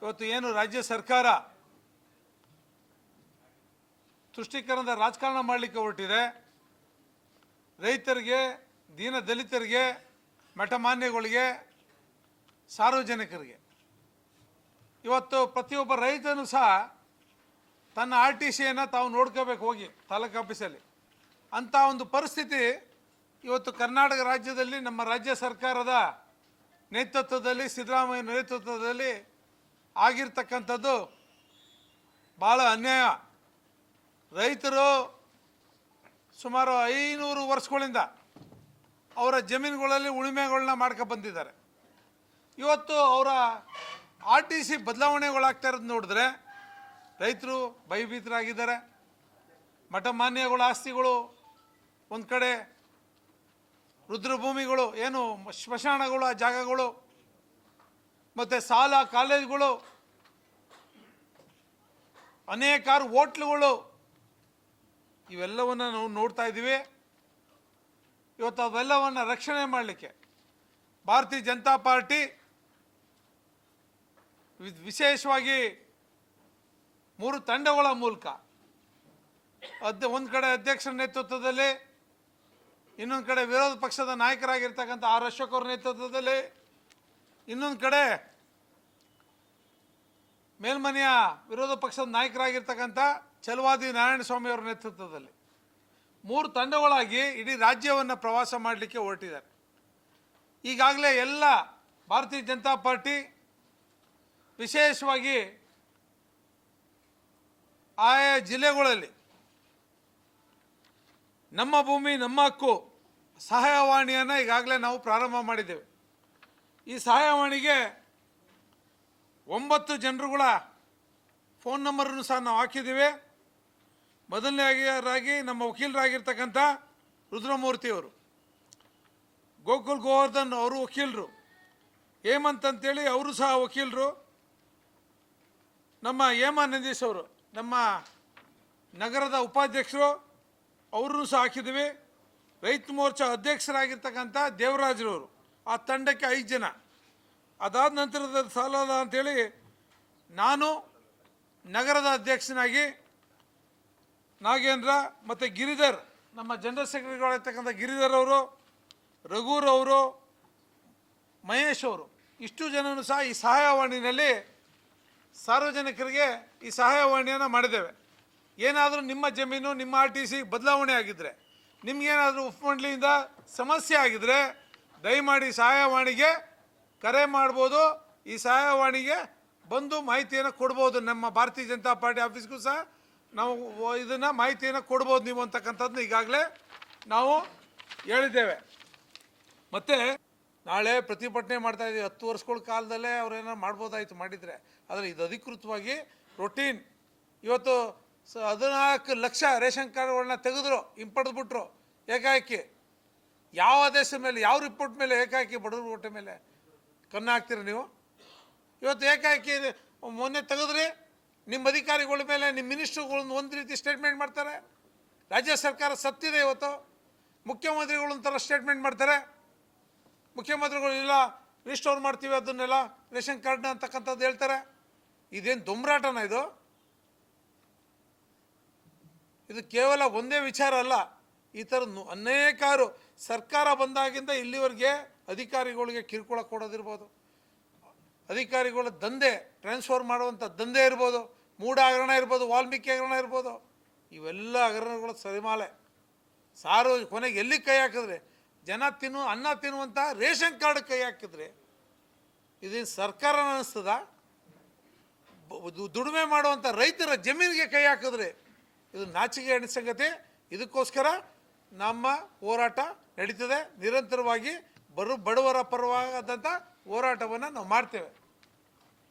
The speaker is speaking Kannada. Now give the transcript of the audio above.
ಇವತ್ತು ಏನು ರಾಜ್ಯ ಸರ್ಕಾರ ತುಷ್ಟೀಕರಣದ ರಾಜಕಾರಣ ಮಾಡಲಿಕ್ಕೆ ಹೊರಟಿದೆ, ರೈತರಿಗೆ, ದೀನ ದಲಿತರಿಗೆ, ಮಠಮಾನ್ಯಗಳಿಗೆ, ಸಾರ್ವಜನಿಕರಿಗೆ ಇವತ್ತು ಪ್ರತಿಯೊಬ್ಬ ರೈತನು ಸಹ ತನ್ನ RTCಯನ್ನು ತಾವು ನೋಡ್ಕೋಬೇಕು ಹೋಗಿ ತಾಲೂಕು ಆಫೀಸಲ್ಲಿ. ಅಂಥ ಒಂದು ಪರಿಸ್ಥಿತಿ ಇವತ್ತು ಕರ್ನಾಟಕ ರಾಜ್ಯದಲ್ಲಿ ನಮ್ಮ ರಾಜ್ಯ ಸರ್ಕಾರದ ನೇತೃತ್ವದಲ್ಲಿ, ಸಿದ್ದರಾಮಯ್ಯ ನೇತೃತ್ವದಲ್ಲಿ ಆಗಿರ್ತಕ್ಕಂಥದ್ದು ಭಾಳ ಅನ್ಯಾಯ. ರೈತರು ಸುಮಾರು 500 ವರ್ಷಗಳಿಂದ ಅವರ ಜಮೀನುಗಳಲ್ಲಿ ಉಳುಮೆಗಳನ್ನ ಮಾಡ್ಕೊಂಡು ಬಂದಿದ್ದಾರೆ. ಇವತ್ತು ಅವರ RTC ಬದಲಾವಣೆಗಳಾಗ್ತಾ ಇರೋದು ನೋಡಿದ್ರೆ ರೈತರು ಭಯಭೀತರಾಗಿದ್ದಾರೆ. ಮಠಮಾನ್ಯಗಳ ಆಸ್ತಿಗಳು ಒಂದು ಕಡೆ, ರುದ್ರಭೂಮಿಗಳು ಏನು ಸ್ಮಶಾನಗಳು, ಆ ಜಾಗಗಳು, ಮತ್ತು ಶಾಲಾ ಕಾಲೇಜುಗಳು, ಅನೇಕಾರು ಹೋಟ್ಲುಗಳು, ಇವೆಲ್ಲವನ್ನು ನಾವು ನೋಡ್ತಾ ಇದ್ದೀವಿ. ಇವತ್ತು ಅವೆಲ್ಲವನ್ನು ರಕ್ಷಣೆ ಮಾಡಲಿಕ್ಕೆ ಭಾರತೀಯ ಜನತಾ ಪಾರ್ಟಿ ವಿಶೇಷವಾಗಿ 3 ತಂಡಗಳ ಮೂಲಕ ಒಂದು ಕಡೆ ಅಧ್ಯಕ್ಷರ ನೇತೃತ್ವದಲ್ಲಿ, ಇನ್ನೊಂದು ಕಡೆ ವಿರೋಧ ಪಕ್ಷದ ನಾಯಕರಾಗಿರ್ತಕ್ಕಂಥ R. ಅಶೋಕ್ ಅವರ ನೇತೃತ್ವದಲ್ಲಿ, ಇನ್ನೊಂದು ಕಡೆ ಮೇಲ್ಮನೆಯ ವಿರೋಧ ಪಕ್ಷದ ನಾಯಕರಾಗಿರ್ತಕ್ಕಂಥ ಛಲವಾದಿ ನಾರಾಯಣಸ್ವಾಮಿ ಅವರ ನೇತೃತ್ವದಲ್ಲಿ 3 ತಂಡಗಳಾಗಿ ಇಡೀ ರಾಜ್ಯವನ್ನು ಪ್ರವಾಸ ಮಾಡಲಿಕ್ಕೆ ಹೊರಟಿದ್ದಾರೆ. ಈಗಾಗಲೇ ಎಲ್ಲ ಭಾರತೀಯ ಜನತಾ ಪಾರ್ಟಿ ವಿಶೇಷವಾಗಿ ಆಯಾ ಜಿಲ್ಲೆಗಳಲ್ಲಿ ನಮ್ಮ ಭೂಮಿ ನಮ್ಮ ಹಕ್ಕು ಸಹಾಯವಾಣಿಯನ್ನು ಈಗಾಗಲೇ ನಾವು ಪ್ರಾರಂಭ ಮಾಡಿದ್ದೇವೆ. ಈ ಸಹಾಯವಾಣಿಗೆ 9 ಜನರುಗಳ ಫೋನ್ ನಂಬರನ್ನು ಸಹ ನಾವು ಹಾಕಿದ್ದೀವಿ. ಮೊದಲನೇದಾಗಿ ನಮ್ಮ ವಕೀಲರಾಗಿರ್ತಕ್ಕಂಥ ರುದ್ರಮೂರ್ತಿಯವರು, ಗೋಕುಲ್ ಗೋವರ್ಧನ್ ಅವರು ವಕೀಲರು, ಹೇಮಂತ್ ಅಂತೇಳಿ ಅವರು ಸಹ ವಕೀಲರು, ನಮ್ಮ ಹೇಮಾ ನಂದೀಶ್ ಅವರು ನಮ್ಮ ನಗರದ ಉಪಾಧ್ಯಕ್ಷರು, ಅವ್ರನ್ನೂ ಸಹ ಹಾಕಿದ್ದೀವಿ. ರೈತ ಮೋರ್ಚಾ ಅಧ್ಯಕ್ಷರಾಗಿರ್ತಕ್ಕಂಥ ದೇವರಾಜ್ರವರು, ಆ ತಂಡಕ್ಕೆ 5 ಜನ. ಅದಾದ ನಂತರದ ಸಾಲದ ಅಂಥೇಳಿ ನಾನು ನಗರದ ಅಧ್ಯಕ್ಷನಾಗಿ ನಾಗೇಂದ್ರ ಮತ್ತು ಗಿರಿಧರ್, ನಮ್ಮ ಜನರಲ್ ಸೆಕ್ರೆಟರಿಗಳಾಗಿರ್ತಕ್ಕಂಥ ಗಿರಿಧರ್ ಅವರು, ರಘುರವರು, ಮಹೇಶ್ ಅವರು, ಇಷ್ಟು ಜನನು ಸಹ ಈ ಸಹಾಯವಾಣಿನಲ್ಲಿ ಸಾರ್ವಜನಿಕರಿಗೆ ಈ ಸಹಾಯವಾಣಿಯನ್ನು ಮಾಡಿದ್ದೇವೆ. ಏನಾದರೂ ನಿಮ್ಮ ಜಮೀನು, ನಿಮ್ಮ RTC ಬದಲಾವಣೆ ಆಗಿದ್ದರೆ, ನಿಮಗೇನಾದರೂ ಉಪಮಂಡಳಿಯಿಂದ ಸಮಸ್ಯೆ ಆಗಿದ್ದರೆ ದಯಮಾಡಿ ಸಹಾಯವಾಣಿಗೆ ಕರೆ ಮಾಡ್ಬೋದು. ಈ ಸಹಾಯವಾಣಿಗೆ ಬಂದು ಮಾಹಿತಿಯನ್ನು ಕೊಡ್ಬೋದು. ನಮ್ಮ ಭಾರತೀಯ ಜನತಾ ಪಾರ್ಟಿ ಆಫೀಸ್ಗೂ ಸಹ ನಾವು ಇದನ್ನು ಮಾಹಿತಿಯನ್ನು ಕೊಡ್ಬೋದು ನೀವು ಅಂತಕ್ಕಂಥದ್ದನ್ನ ಈಗಾಗಲೇ ನಾವು ಹೇಳಿದ್ದೇವೆ. ಮತ್ತು ನಾಳೆ ಪ್ರತಿಭಟನೆ ಮಾಡ್ತಾಯಿದ್ದೀವಿ. 10 ವರ್ಷಗಳ ಕಾಲದಲ್ಲೇ ಅವ್ರೇನೋ ಮಾಡ್ಬೋದಾಯಿತು ಮಾಡಿದರೆ, ಆದರೆ ಇದು ಅಧಿಕೃತವಾಗಿ ರೊಟೀನ್. ಇವತ್ತು 14 ಲಕ್ಷ ರೇಷನ್ ಕಾರ್ಡ್ಗಳನ್ನ ತೆಗೆದ್ರು, ಹಿಂಪಡೆದ್ಬಿಟ್ರು ಏಕಾಏಕಿ. ಯಾವ ಆದೇಶದ ಮೇಲೆ, ಯಾವ ರಿಪೋರ್ಟ್ ಮೇಲೆ ಏಕಾಏಕಿ ಬಡವ್ರ ಹೊಟ್ಟೆ ಮೇಲೆ ಕಣ್ಣು ಹಾಕ್ತೀರಿ ನೀವು? ಇವತ್ತು ಏಕಾಏಕಿ ಮೊನ್ನೆ ತೆಗೆದ್ರಿ, ನಿಮ್ಮ ಅಧಿಕಾರಿಗಳ ಮೇಲೆ ನಿಮ್ಮ ಮಿನಿಸ್ಟ್ರುಗಳನ್ನ ಒಂದು ರೀತಿ ಸ್ಟೇಟ್ಮೆಂಟ್ ಮಾಡ್ತಾರೆ. ರಾಜ್ಯ ಸರ್ಕಾರ ಸತ್ತಿದೆ. ಇವತ್ತು ಮುಖ್ಯಮಂತ್ರಿಗಳೊಂಥರ ಸ್ಟೇಟ್ಮೆಂಟ್ ಮಾಡ್ತಾರೆ. ಮುಖ್ಯಮಂತ್ರಿಗಳು ಇಲ್ಲ ರಿಸ್ಟೋರ್ ಮಾಡ್ತೀವಿ ಅದನ್ನೆಲ್ಲ ರೇಷನ್ ಕಾರ್ಡ್ನ ಅಂತಕ್ಕಂಥದ್ದು ಹೇಳ್ತಾರೆ. ಇದೇನು ದೊಂಬರಾಟನ ಇದು? ಇದು ಕೇವಲ ಒಂದೇ ವಿಚಾರ ಅಲ್ಲ. ಈ ಥರ ಅನೇಕಾರು ಸರ್ಕಾರ ಬಂದಾಗಿಂದ ಇಲ್ಲಿವರೆಗೆ ಅಧಿಕಾರಿಗಳಿಗೆ ಕಿರುಕುಳ ಕೊಡೋದಿರ್ಬೋದು, ಅಧಿಕಾರಿಗಳ ದಂಧೆ ಟ್ರಾನ್ಸ್ಫರ್ ಮಾಡುವಂಥ ದಂಧೆ ಇರ್ಬೋದು, ಮೂಢ ಹಗರಣ ಇರ್ಬೋದು, ವಾಲ್ಮೀಕಿ ಹಗರಣ ಇರ್ಬೋದು, ಇವೆಲ್ಲ ಹಗರಣಗಳ ಸರಿಮಾಲೆ. ಕೊನೆಗೆ ಎಲ್ಲಿ ಕೈ ಹಾಕಿದ್ರೆ, ಜನ ಅನ್ನ ತಿನ್ನುವಂಥ ರೇಷನ್ ಕಾರ್ಡ್ ಕೈ ಹಾಕಿದ್ರೆ ಇದೇನು ಸರ್ಕಾರ ಅನ್ನಿಸ್ತದ? ದುಡಿಮೆ ಮಾಡುವಂಥ ರೈತರ ಜಮೀನಿಗೆ ಕೈ ಹಾಕಿದ್ರೆ ಇದು ನಾಚಿಕೆ ಎಣ್ಣೆ ಸಂಗತಿ. ಇದಕ್ಕೋಸ್ಕರ ನಮ್ಮ ಹೋರಾಟ ನಡೀತದೆ. ನಿರಂತರವಾಗಿ ಬಡವರ ಪರವಾದಂಥ ಹೋರಾಟವನ್ನು ನಾವು ಮಾಡ್ತೇವೆ.